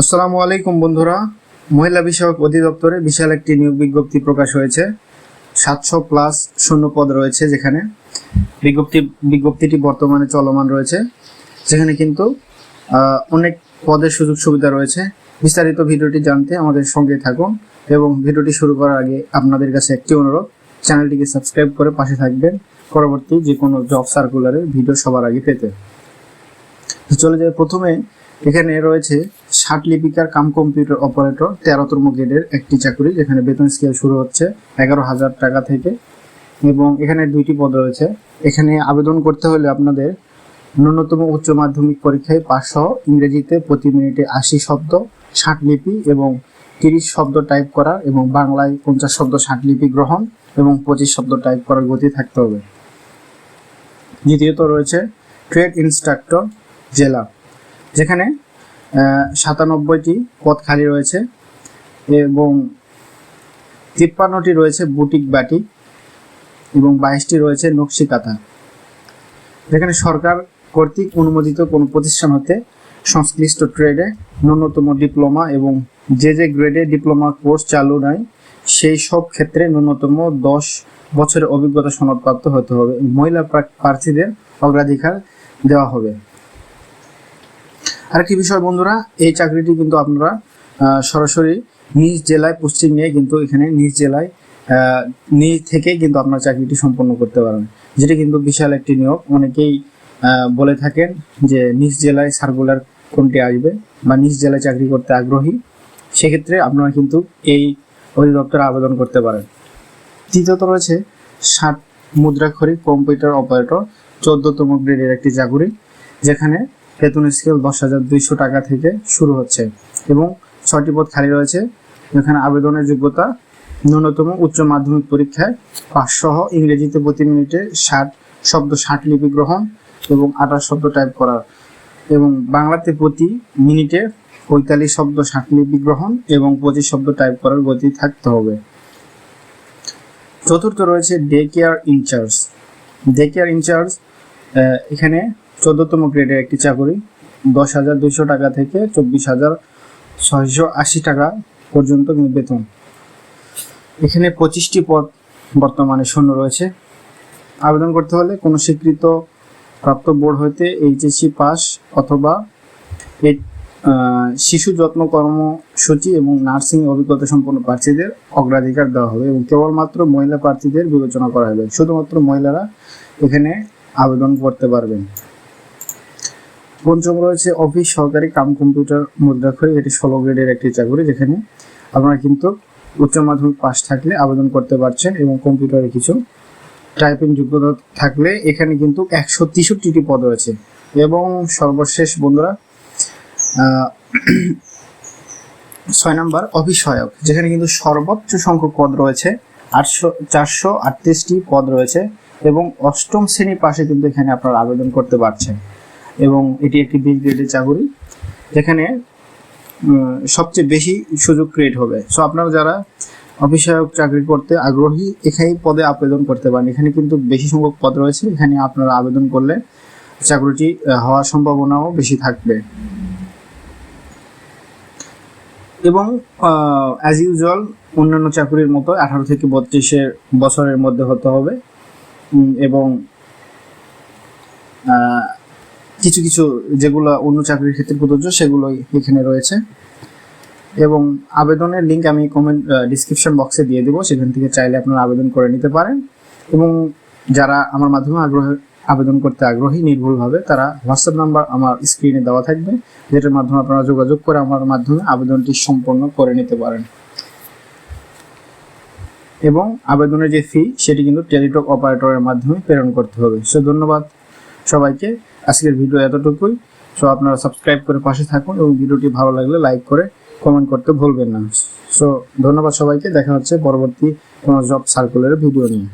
আসসালামু আলাইকুম বন্ধুরা, মহিলা বিষয়ক অধিদপ্তরে বিশাল একটি নিয়োগ বিজ্ঞপ্তি প্রকাশ হয়েছে। 700+ শূন্য পদ রয়েছে, যেখানে বিজ্ঞপ্তিটি বর্তমানে চলমান রয়েছে, যেখানে কিন্তু অনেক পদের সুযোগ সুবিধা রয়েছে। বিস্তারিত ভিডিওটি জানতে আমাদের সঙ্গে থাকুন এবং ভিডিওটি শুরু করার আগে আপনাদের কাছে একটি অনুরোধ, চ্যানেলটিকে সাবস্ক্রাইব করে পাশে থাকবেন পরবর্তী যে কোনো জব সার্কুলারের ভিডিও সবার আগে পেতে। চলে যায় প্রথমে, এখানে রয়েছে 60 লিপিকার কাম কম্পিউটার অপারেটর 13তম গ্রেডের একটি চাকরি, যেখানে বেতন স্কেল শুরু হচ্ছে 11,000 টাকা থেকে এবং এখানে 2টি পদ রয়েছে। এখানে আবেদন করতে হলে আপনাদের ন্যূনতম উচ্চ মাধ্যমিক পরীক্ষায় পাস সহ ইংরেজিতে প্রতি মিনিটে 80 শব্দ 60 লিপি এবং 30 শব্দ টাইপ করা এবং বাংলায় 50 শব্দ 60 লিপি গ্রহণ এবং 25 শব্দ টাইপ করার গতি থাকতে হবে। দ্বিতীয়ত রয়েছে ট্রেড ইনস্ট্রাক্টর জেলা, যেখানে 97টি পদ খালি রয়েছে এবং 53টি রয়েছে বুটিক বাটি এবং 22টি রয়েছে নকশি কাঁথা। যেখানে সরকার কর্তৃক অনুমোদিত কোনো প্রতিষ্ঠান হতে সংশ্লিষ্ট ট্রেডে ন্যূনতম ডিপ্লোমা এবং যে গ্রেডে ডিপ্লোমা কোর্স চালু নয় সেই সব ক্ষেত্রে ন্যূনতম 10 বছরের অভিজ্ঞতা সনদপ্রাপ্ত হতে হবে। মহিলা প্রার্থীদের অগ্রাধিকার দেওয়া হবে। আরেকটি বিষয় বন্ধুরা, এই চাকরিটি কিন্তু আপনারা সরাসরি নিজ জেলায় পোস্টিং নিয়ে কিন্তু এখানে নিজ জেলায় নিজ থেকে কিন্তু আপনার চাকরিটি সম্পন্ন করতে পারেন, যেটি কিন্তু বিশাল একটি নিয়োগ। অনেকেই বলে থাকেন যে নিজ জেলায় সার্কুলার কোনটি আসবে বা নিজ জেলায় চাকরি করতে আগ্রহী, সেক্ষেত্রে আপনারা কিন্তু এই অধিদপ্তরে আবেদন করতে পারেন। তৃতীয়ত রয়েছে 60 মুদ্রাক্ষরিক কম্পিউটার অপারেটর 14তম গ্রেডের একটি চাকরি, যেখানে বেতন স্কেল 10,200 টাকা থেকে শুরু হচ্ছে এবং 6টি পদ খালি রয়েছে। এখানে আবেদনের যোগ্যতা ন্যূনতম উচ্চ মাধ্যমিক পরীক্ষায় পাস সহ ইংরেজিতে প্রতি মিনিটে 60 শব্দ 60 লিপি গ্রহণ এবং 28 শব্দ টাইপ করা এবং বাংলাতে প্রতি মিনিটে 45 শব্দ 60 লিপি গ্রহণ এবং 25 শব্দ টাইপ করার গতি থাকতে হবে। চতুর্থ রয়েছে ডে কেয়ার ইনচার্জ, এখানে 14তম গ্রেডের একটি চাকরি, 10,200 টাকা থেকে 24,680 টাকা পর্যন্ত কিন্তু বেতন। এখানে 25টি পদ বর্তমানে শূন্য রয়েছে। আবেদন করতে হলে কোনো স্বীকৃত প্রাপ্ত বোর্ড হইতে এইচএসসি পাস অথবা শিশু যত্ন কর্মসূচি এবং নার্সিং অভিজ্ঞতা সম্পন্ন প্রার্থীদের অগ্রাধিকার দেওয়া হবে এবং কেবলমাত্র মহিলা প্রার্থীদের বিবেচনা করা হবে। শুধুমাত্র মহিলারা এখানে আবেদন করতে পারবেন। পঞ্চম রয়েছে অফিস সহকারী কাম কম্পিউটার মুদ্রাক্ষরিক, এটি 16 গ্রেডের একটি চাকরি, যেখানে আপনারা কিন্তু উচ্চ মাধ্যমিক পাস থাকলে আবেদন করতে পারছেন এবং কম্পিউটারে কিছু টাইপিং যোগ্যতা থাকলে এখানে কিন্তু 163টি পদ রয়েছে। এবং সর্বশেষ বন্ধুরা 6 নম্বর অফিস সহায়ক, যেখানে কিন্তু সর্বোচ্চ সংখ্যক পদ রয়েছে 438টি পদ রয়েছে এবং 8ম শ্রেণী পাশে কিন্তু এখানে আপনারা আবেদন করতে পারছেন এবং এটি একটি 20 গ্রেডের চাকরি, যেখানে সবচেয়ে বেশি সুযোগ ক্রিয়েট হবে। সো আপনারা যারা অফিস সহায়ক চাকরি করতে আগ্রহী এখানে পদে আবেদন করতে পারেন। এখানে কিন্তু বেশি সংখ্যক পদ রয়েছে, এখানে আপনারা আবেদন করলে চাকরিটি হওয়ার সম্ভাবনাও বেশি থাকবে। এবং অ্যাজ ইউজুয়াল অন্যান্য চাকরির মতো 18 থেকে 32 বছরের মধ্যে হতে হবে এবং কিছু কিছু যেগুলো অন্য চাকরির ক্ষেত্রে প্রযোজ্য সেগুলো এখানে রয়েছে এবং আবেদনের লিঙ্ক আমি কমেন্ট ডিসক্রিপশন বক্সে দিয়ে দেবো, সেখান থেকে চাইলে আপনারা আবেদন করে নিতে পারেন। এবং যারা আমার মাধ্যমে আবেদন করতে আগ্রহী নির্ভুলভাবে, তারা হোয়াটসঅ্যাপ নাম্বার আমার স্ক্রিনে দেওয়া থাকবে, যেটার মাধ্যমে আপনারা যোগাযোগ করে আমার মাধ্যমে আবেদনটি সম্পন্ন করে নিতে পারেন। এবং আবেদনের যে ফি সেটি কিন্তু টেলিটক অপারেটরের মাধ্যমে প্রেরণ করতে হবে। সো ধন্যবাদ সবাইকে, আজকের ভিডিও এতটুকুই। সো আপনারা সাবস্ক্রাইব করে পাশে থাকুন এবং ভিডিওটি ভালো লাগলে লাইক করে কমেন্ট করতে ভুলবেন না। সো ধন্যবাদ সবাইকে, দেখা হচ্ছে পরবর্তী কোনো জব সার্কুলারের ভিডিও নিয়ে।